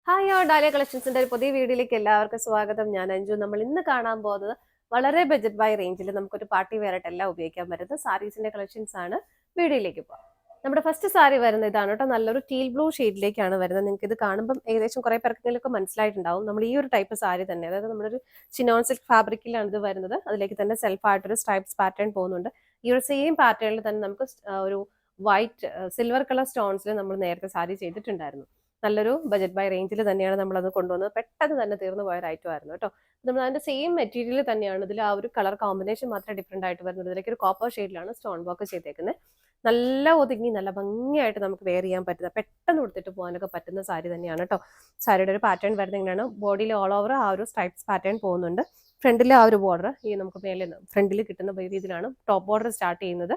Hi dahlia കളക്ഷൻസിന്റെ ഒരു പുതിയ വീഡിയോയിലേക്ക് എല്ലാവർക്കും സ്വാഗതം. ഞാൻ അഞ്ജു. നമ്മൾ ഇന്ന് കാണാൻ പോകുന്നത് വളരെ ബജറ്റ് ബൈ റേഞ്ചിൽ നമുക്കൊരു പാർട്ടി വെയർ ആയിട്ടെല്ലാം ഉപയോഗിക്കാൻ പറ്റുന്ന സാരീസിന്റെ കളക്ഷൻസ് ആണ്. വീഡിയോയിലേക്ക് പോകാം. നമ്മുടെ ഫസ്റ്റ് സാരി വരുന്നത് ഇതാണ് കേട്ടോ. നല്ലൊരു ടീൽ ബ്ലൂ ഷെയ്ഡിലേക്കാണ് വരുന്നത്. നിങ്ങൾക്ക് ഇത് കാണുമ്പോൾ ഏകദേശം കുറെ പേർക്കെങ്കിലൊക്കെ മനസ്സിലായിട്ടുണ്ടാവും. നമ്മൾ ഈ ഒരു ടൈപ്പ് സാരി തന്നെ, അതായത് നമ്മളൊരു ചിനോൺ സിൽക്ക് ഫാബ്രിക്കിലാണ് ഇത് വരുന്നത്. അതിലേക്ക് തന്നെ സെൽഫായിട്ടൊരു സ്ട്രൈപ്സ് പാറ്റേൺ പോകുന്നുണ്ട്. ഈ ഒരു സെയിം പാറ്റേണിൽ തന്നെ നമുക്ക് ഒരു വൈറ്റ് സിൽവർ കളർ സ്റ്റോൺസിൽ നമ്മൾ നേരത്തെ സാരി ചെയ്തിട്ടുണ്ടായിരുന്നു. നല്ലൊരു ബജറ്റ് ബൈ റേഞ്ചിൽ തന്നെയാണ് നമ്മളത് കൊണ്ടുവന്നത്. പെട്ടെന്ന് തന്നെ തീർന്നു പോയ ഒരു ഐറ്റം ആയിരുന്നു കേട്ടോ. നമ്മൾ അതിന്റെ സെയിം മെറ്റീരിയൽ തന്നെയാണ്. ഇതിൽ ആ ഒരു കളർ കോമ്പിനേഷൻ മാത്രമേ ഡിഫറെന്റ് ആയിട്ട് വരുന്നത്. ഇതിലേക്ക് ഒരു കോപ്പർ ഷെയ്ഡിലാണ് സ്റ്റോൺ വർക്ക് ചെയ്തേക്കുന്നത്. നല്ല ഒതുങ്ങി നല്ല ഭംഗിയായിട്ട് നമുക്ക് വെയർ ചെയ്യാൻ പറ്റുന്ന, പെട്ടെന്ന് കൊടുത്തിട്ട് പോകാനൊക്കെ പറ്റുന്ന സാരി തന്നെയാണ് കേട്ടോ. സാരിയുടെ ഒരു പാറ്റേൺ വരുന്നത് എങ്ങനെയാണ്, ബോഡിയിൽ ഓൾ ഓവർ ആ ഒരു സ്ട്രൈപ്സ് പാറ്റേൺ പോകുന്നുണ്ട്. ഫ്രണ്ടിൽ ആ ഒരു ബോർഡർ ഈ നമുക്ക് മേലെ ഫ്രണ്ടിൽ കിട്ടുന്ന രീതിയിലാണ് ടോപ്പ് ബോർഡർ സ്റ്റാർട്ട് ചെയ്യുന്നത്.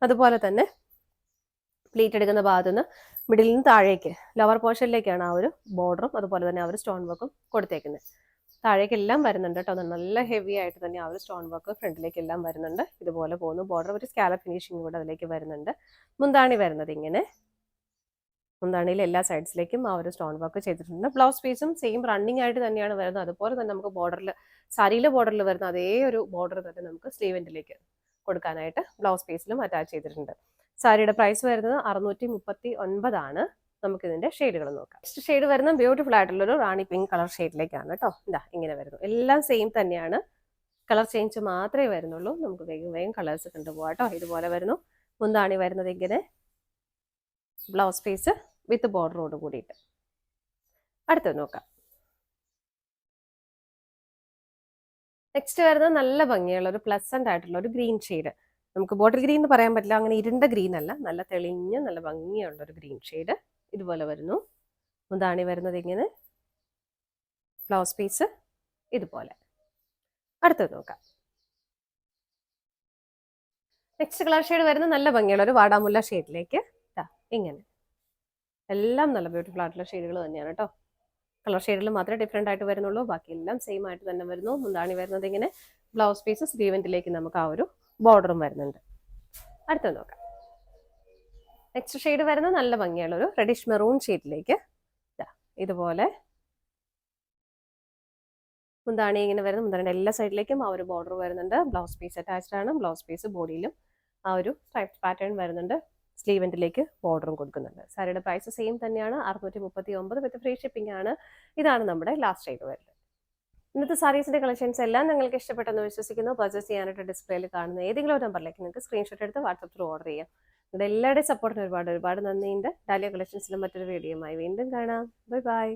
അതുപോലെ തന്നെ പ്ലീറ്റ് എടുക്കുന്ന ഭാഗത്ത് നിന്ന് മിഡിൽ നിന്ന് താഴേക്ക് ലോവർ പോർഷനിലേക്കാണ് ആ ഒരു ബോർഡറും അതുപോലെ തന്നെ ആ ഒരു സ്റ്റോൺ വർക്കും കൊടുത്തേക്കുന്നത്. താഴേക്ക് എല്ലാം വരുന്നുണ്ട് കേട്ടോ. നല്ല ഹെവി ആയിട്ട് തന്നെ ആ ഒരു സ്റ്റോൺ വർക്ക് ഫ്രണ്ടിലേക്ക് എല്ലാം വരുന്നുണ്ട്. ഇതുപോലെ പോകുന്നു. ബോർഡർ ഒരു സ്കാലപ്പ് ഫിനിഷിംഗ് കൂടെ അതിലേക്ക് വരുന്നുണ്ട്. മുന്താണി വരുന്നത് ഇങ്ങനെ, മുന്താണിയിൽ എല്ലാ സൈഡ്സിലേക്കും ആ ഒരു സ്റ്റോൺ വർക്ക് ചെയ്തിട്ടുണ്ട്. ബ്ലൗസ് പീസും സെയിം റണ്ണിങ് ആയിട്ട് തന്നെയാണ് വരുന്നത്. അതുപോലെ തന്നെ നമുക്ക് ബോർഡറിൽ, സാരിയിലെ ബോർഡറിൽ വരുന്ന അതേ ഒരു ബോർഡർ തന്നെ നമുക്ക് സ്ലീവെൻറ്റിലേക്ക് കൊടുക്കാനായിട്ട് ബ്ലൗസ് പീസിലും അറ്റാച്ച് ചെയ്തിട്ടുണ്ട്. സാരിയുടെ പ്രൈസ് വരുന്നത് 639 നമുക്കിതിന്റെ ഷെയ്ഡുകൾ നോക്കാം. നെക്സ്റ്റ് ഷെയ്ഡ് വരുന്നത് ബ്യൂട്ടിഫുൾ ആയിട്ടുള്ളൊരു റാണി പിങ്ക് കളർ ഷെയ്ഡിലേക്കാണ് കേട്ടോ. ഇതാ ഇങ്ങനെ വരുന്നു. എല്ലാം സെയിം തന്നെയാണ്, കളർ ചേഞ്ച് മാത്രമേ വരുന്നുള്ളൂ. നമുക്ക് വേഗം വേഗം കളേഴ്സ് കണ്ടുപോകാം കേട്ടോ. ഇതുപോലെ വരുന്നു. മുന്താണി വരുന്നത് ഇങ്ങനെ, ബ്ലൗസ് പീസ് വിത്ത് ബോർഡറോട് കൂടിയിട്ട്. അടുത്തത് നോക്കാം. നെക്സ്റ്റ് വരുന്നത് നല്ല ഭംഗിയുള്ള ഒരു പ്ലസന്റ് ആയിട്ടുള്ള ഒരു ഗ്രീൻ ഷെയ്ഡ്. നമുക്ക് ബോട്ടിൽ ഗ്രീൻ എന്ന് പറയാൻ പറ്റില്ല, അങ്ങനെ ഇരുണ്ട ഗ്രീൻ അല്ല, നല്ല തെളിഞ്ഞ നല്ല ഭംഗിയുള്ള ഒരു ഗ്രീൻ ഷെയ്ഡ്. ഇതുപോലെ വരുന്നു. മുന്താണി വരുന്നത് ഇങ്ങനെ, ബ്ലൗസ് പീസ് ഇതുപോലെ. അടുത്തത് നോക്കാം. നെക്സ്റ്റ് കളർ ഷെയ്ഡ് വരുന്നത് നല്ല ഭംഗിയുള്ള ഒരു വാടാമുല്ല ഷെയ്ഡിലേക്ക് ഇങ്ങനെ. എല്ലാം നല്ല ബ്യൂട്ടിഫുൾ ആയിട്ടുള്ള ഷെയ്ഡുകൾ തന്നെയാണ് കേട്ടോ. കളർ ഷെയ്ഡിൽ മാത്രമേ ഡിഫറെൻ്റ് ആയിട്ട് വരുന്നുള്ളൂ, ബാക്കി എല്ലാം സെയിം ആയിട്ട് തന്നെ വരുന്നു. മുന്താണി വരുന്നത് ഇങ്ങനെ, ബ്ലൗസ് പീസ് സ്ലീവെന്റിലേക്ക് നമുക്ക് ആ ഒരു ബോർഡറും വരുന്നുണ്ട്. അടുത്തത് നോക്കാം. നെക്സ്റ്റ് ഷെയ്ഡ് വരുന്നത് നല്ല ഭംഗിയുള്ള ഒരു റെഡിഷ് മെറൂൺ ഷെയ്ഡിലേക്ക് ഇതുപോലെ. മുന്താണി ഇങ്ങനെ വരുന്നത്. മുന്താണിയുടെ എല്ലാ സൈഡിലേക്കും ആ ഒരു ബോർഡർ വരുന്നുണ്ട്. ബ്ലൗസ് പീസ് അറ്റാച്ച്ഡ് ആണ്. ബ്ലൗസ് പീസ് ബോഡിയിലും ആ ഒരു സ്ട്രൈപ്പ് പാറ്റേൺ വരുന്നുണ്ട്. സ്ലീവെന്റിലേക്ക് ബോർഡറും കൊടുക്കുന്നുണ്ട്. സാരിയുടെ പ്രൈസ് സെയിം തന്നെയാണ്, 639 വിത്ത് ഫ്രീ ഷിപ്പിംഗ് ആണ്. ഇതാണ് നമ്മുടെ ലാസ്റ്റ് ഷെയ്ഡ് വരുന്നത്. ഇന്നത്തെ സാരീസിന്റെ കളക്ഷൻസ് എല്ലാം നിങ്ങൾക്ക് ഇഷ്ടപ്പെട്ടെന്ന് വിശ്വസിക്കുന്നു. പർച്ചേസ് ചെയ്യാനായിട്ട് ഡിസ്പ്ലേയിൽ കാണുന്ന ഏതെങ്കിലും ഒരു നമ്പറിലേക്ക് നിങ്ങൾക്ക് സ്ക്രീൻഷോട്ട് എടുത്ത് വാട്സപ്പ് ത്രൂ ഓർഡർ ചെയ്യാം. നിങ്ങളുടെ എല്ലാവരുടെയും സപ്പോർട്ടിന് ഒരുപാട് ഒരുപാട് നന്ദിയുണ്ട്. ഡാലിയ കളക്ഷൻസിലും മറ്റൊരു വീഡിയോയുമായി വീണ്ടും കാണാം. Bye bye.